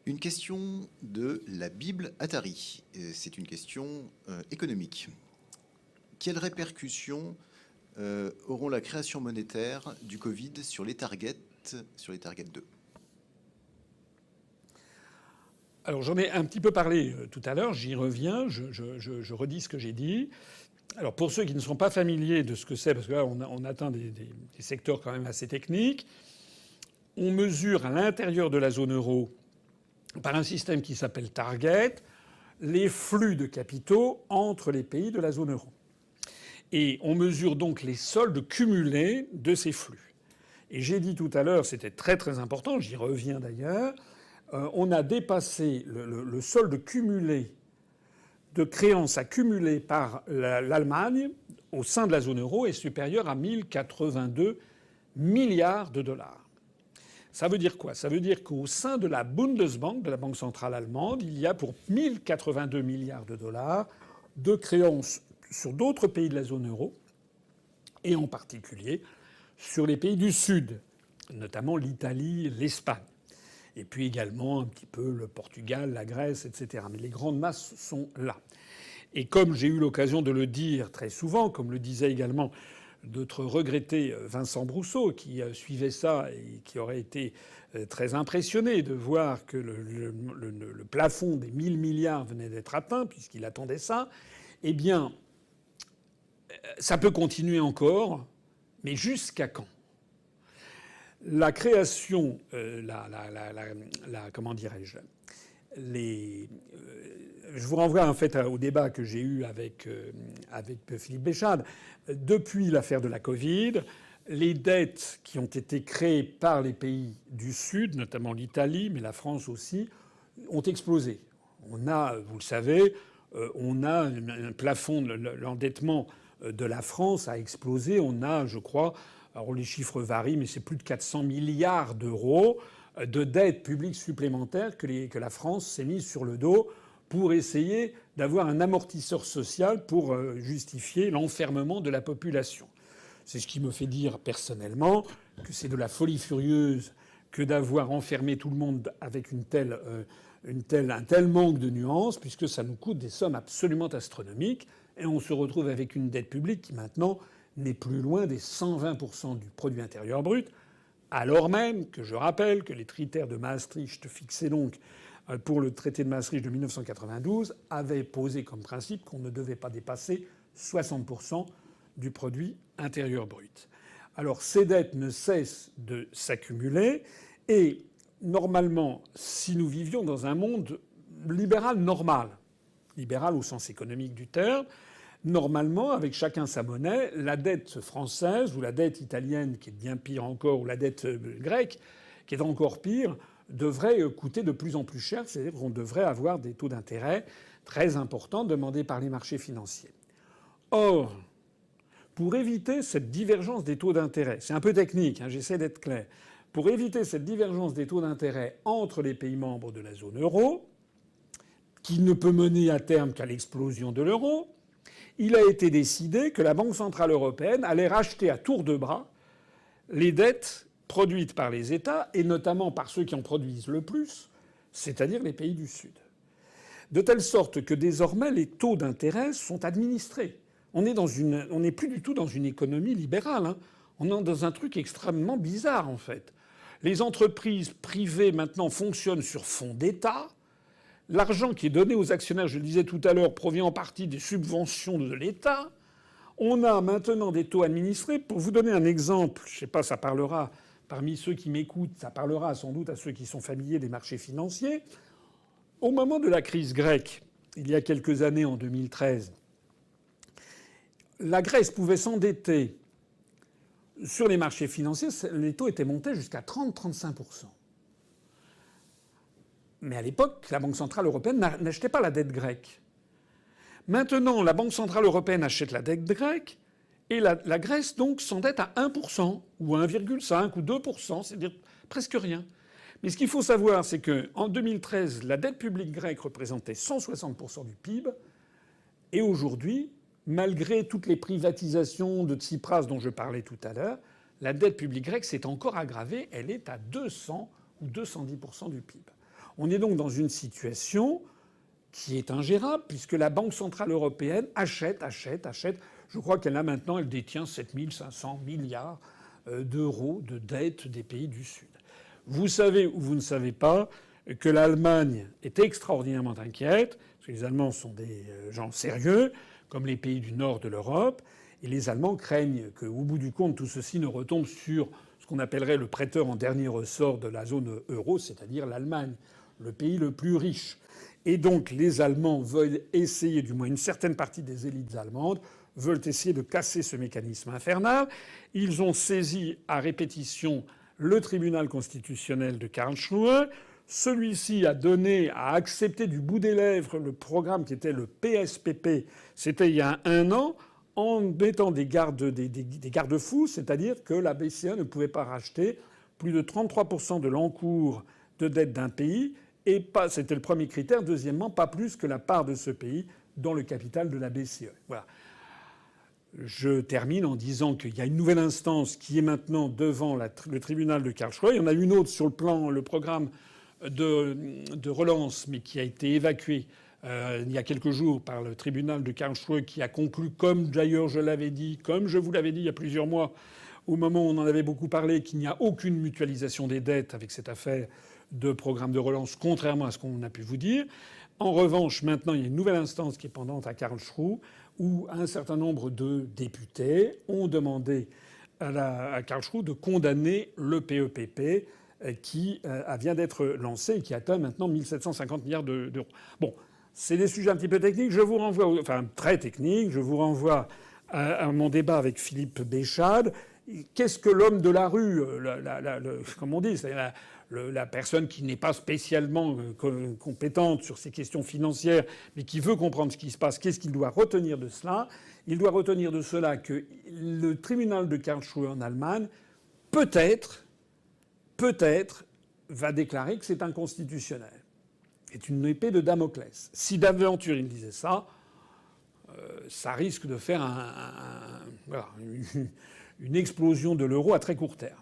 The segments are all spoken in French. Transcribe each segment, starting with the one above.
Une question de la Bible Atari. C'est une question économique. Quelles répercussions auront la création monétaire du Covid sur les targets 2? Alors j'en ai un petit peu parlé tout à l'heure, j'y reviens, je redis ce que j'ai dit. Alors pour ceux qui ne sont pas familiers de ce que c'est, parce que là on atteint des secteurs quand même assez techniques, on mesure à l'intérieur de la zone euro, par un système qui s'appelle Target, les flux de capitaux entre les pays de la zone euro. Et on mesure donc les soldes cumulés de ces flux. Et j'ai dit tout à l'heure, c'était très très important, j'y reviens d'ailleurs, on a dépassé le solde cumulé de créances accumulées par l'Allemagne au sein de la zone euro est supérieur à 1082 milliards de dollars. Ça veut dire quoi? Ça veut dire qu'au sein de la Bundesbank, de la Banque centrale allemande, il y a pour 1082 milliards de dollars de créances sur d'autres pays de la zone euro, et en particulier sur les pays du Sud, notamment l'Italie, l'Espagne. Et puis également un petit peu le Portugal, la Grèce, etc. Mais les grandes masses sont là. Et comme j'ai eu l'occasion de le dire très souvent, comme le disait également notre regretté Vincent Brousseau, qui suivait ça et qui aurait été très impressionné de voir que le plafond des 1000 milliards venait d'être atteint, puisqu'il attendait ça, eh bien, ça peut continuer encore, mais jusqu'à quand? La création, comment dirais-je, je vous renvoie en fait au débat que j'ai eu avec Philippe Béchade. Depuis l'affaire de la Covid, les dettes qui ont été créées par les pays du Sud, notamment l'Italie, mais la France aussi, ont explosé. On a, vous le savez, on a un plafond, l'endettement de la France a explosé. On a, je crois, alors les chiffres varient, mais c'est plus de 400 milliards d'euros de dettes publiques supplémentaires que la France s'est mise sur le dos pour essayer d'avoir un amortisseur social pour justifier l'enfermement de la population. C'est ce qui me fait dire personnellement que c'est de la folie furieuse que d'avoir enfermé tout le monde avec un tel manque de nuances, puisque ça nous coûte des sommes absolument astronomiques, et on se retrouve avec une dette publique qui maintenant n'est plus loin des 120% du produit intérieur brut, alors même que je rappelle que les critères de Maastricht fixés donc pour le traité de Maastricht de 1992 avaient posé comme principe qu'on ne devait pas dépasser 60% du produit intérieur brut. Alors ces dettes ne cessent de s'accumuler et normalement, si nous vivions dans un monde libéral normal, libéral au sens économique du terme, normalement, avec chacun sa monnaie, la dette française ou la dette italienne, qui est bien pire encore, ou la dette grecque, qui est encore pire, devrait coûter de plus en plus cher. C'est-à-dire qu'on devrait avoir des taux d'intérêt très importants demandés par les marchés financiers. Or, pour éviter cette divergence des taux d'intérêt, c'est un peu technique, j'essaie d'être clair, pour éviter cette divergence des taux d'intérêt entre les pays membres de la zone euro, qui ne peut mener à terme qu'à l'explosion de l'euro, il a été décidé que la Banque centrale européenne allait racheter à tour de bras les dettes produites par les États, et notamment par ceux qui en produisent le plus, c'est-à-dire les pays du Sud. De telle sorte que désormais les taux d'intérêt sont administrés. On n'est plus du tout dans une économie libérale. On est dans un truc extrêmement bizarre en fait. Les entreprises privées maintenant fonctionnent sur fonds d'État. L'argent qui est donné aux actionnaires, je le disais tout à l'heure, provient en partie des subventions de l'État. On a maintenant des taux administrés. Pour vous donner un exemple, je ne sais pas, ça parlera parmi ceux qui m'écoutent, ça parlera sans doute à ceux qui sont familiers des marchés financiers. Au moment de la crise grecque, il y a quelques années, en 2013, la Grèce pouvait s'endetter sur les marchés financiers. Les taux étaient montés jusqu'à 30-35%. Mais à l'époque, la Banque centrale européenne n'achetait pas la dette grecque. Maintenant, la Banque centrale européenne achète la dette grecque et la Grèce, donc, s'endette à 1% ou 1,5 ou 2%, c'est-à-dire presque rien. Mais ce qu'il faut savoir, c'est qu'en 2013, la dette publique grecque représentait 160% du PIB et aujourd'hui, malgré toutes les privatisations de Tsipras dont je parlais tout à l'heure, la dette publique grecque s'est encore aggravée. Elle est à 200 ou 210% du PIB. On est donc dans une situation qui est ingérable, puisque la Banque centrale européenne achète. Je crois elle détient 7 500 milliards d'euros de dette des pays du Sud. Vous savez ou vous ne savez pas que l'Allemagne est extraordinairement inquiète, parce que les Allemands sont des gens sérieux, comme les pays du nord de l'Europe, et les Allemands craignent qu'au bout du compte, tout ceci ne retombe sur ce qu'on appellerait le prêteur en dernier ressort de la zone euro, c'est-à-dire l'Allemagne, le pays le plus riche. Et donc les Allemands veulent essayer, du moins une certaine partie des élites allemandes, veulent essayer de casser ce mécanisme infernal. Ils ont saisi à répétition le tribunal constitutionnel de Karlsruhe. Celui-ci a accepté du bout des lèvres le programme qui était le PSPP, c'était il y a un an, en mettant des garde-fous, c'est-à-dire que la BCE ne pouvait pas racheter plus de 33% de l'encours de dette d'un pays, et pas, c'était le premier critère. Deuxièmement, pas plus que la part de ce pays dans le capital de la BCE. Voilà. Je termine en disant qu'il y a une nouvelle instance qui est maintenant devant le tribunal de Karlsruhe. Il y en a une autre sur le programme de relance, mais qui a été évacuée il y a quelques jours par le tribunal de Karlsruhe, qui a conclu, comme d'ailleurs je l'avais dit, comme je vous l'avais dit il y a plusieurs mois, au moment où on en avait beaucoup parlé, qu'il n'y a aucune mutualisation des dettes avec cette affaire de programme de relance, contrairement à ce qu'on a pu vous dire. En revanche, maintenant, il y a une nouvelle instance qui est pendante à Karlsruhe, où un certain nombre de députés ont demandé à Karlsruhe de condamner le PEPP qui vient d'être lancé et qui atteint maintenant 1 750 milliards d'euros. Bon, c'est des sujets un petit peu techniques. Je vous renvoie, enfin très techniques. Je vous renvoie à mon débat avec Philippe Béchade. Qu'est-ce que l'homme de la rue, comme on dit, c'est-à-dire la personne qui n'est pas spécialement compétente sur ces questions financières, mais qui veut comprendre ce qui se passe, qu'est-ce qu'il doit retenir de cela? Il doit retenir de cela que le tribunal de Karlsruhe en Allemagne, peut-être, va déclarer que c'est inconstitutionnel. C'est une épée de Damoclès. Si d'aventure il disait ça, ça risque de faire une explosion de l'euro à très court terme.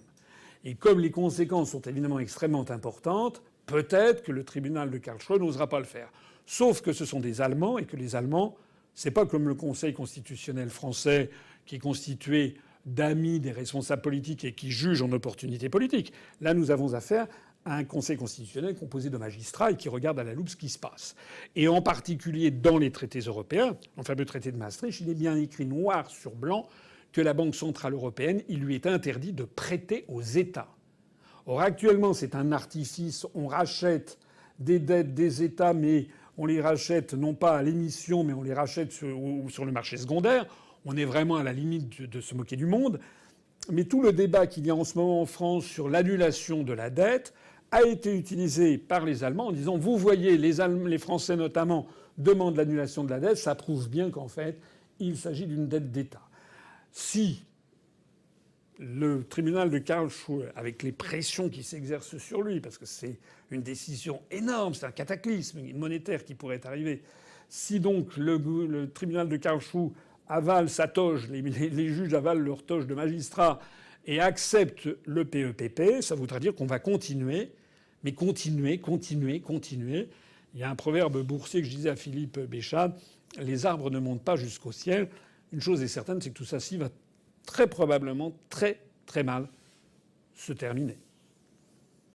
Et comme les conséquences sont évidemment extrêmement importantes, peut-être que le tribunal de Karlsruhe n'osera pas le faire. Sauf que ce sont des Allemands et que les Allemands, c'est pas comme le Conseil constitutionnel français qui est constitué d'amis des responsables politiques et qui juge en opportunité politique. Là, nous avons affaire à un Conseil constitutionnel composé de magistrats et qui regarde à la loupe ce qui se passe. Et en particulier dans les traités européens, le fameux traité de Maastricht, il est bien écrit noir sur blanc que la Banque centrale européenne, il lui est interdit de prêter aux États. Or, actuellement, c'est un artifice. On rachète des dettes des États, mais on les rachète non pas à l'émission, mais on les rachète sur le marché secondaire. On est vraiment à la limite de se moquer du monde. Mais tout le débat qu'il y a en ce moment en France sur l'annulation de la dette a été utilisé par les Allemands en disant « Vous voyez, les Français notamment demandent l'annulation de la dette. Ça prouve bien qu'en fait, il s'agit d'une dette d'État. » Si le tribunal de Karlsruhe, avec les pressions qui s'exercent sur lui, parce que c'est une décision énorme, c'est un cataclysme monétaire qui pourrait arriver, si donc le tribunal de Karlsruhe avale sa toge, les juges avalent leur toge de magistrat et acceptent le PEPP, ça voudra dire qu'on va continuer, mais continuer. Il y a un proverbe boursier que je disais à Philippe Béchade, les arbres ne montent pas jusqu'au ciel. Une chose est certaine, c'est que tout ça va très probablement très mal se terminer.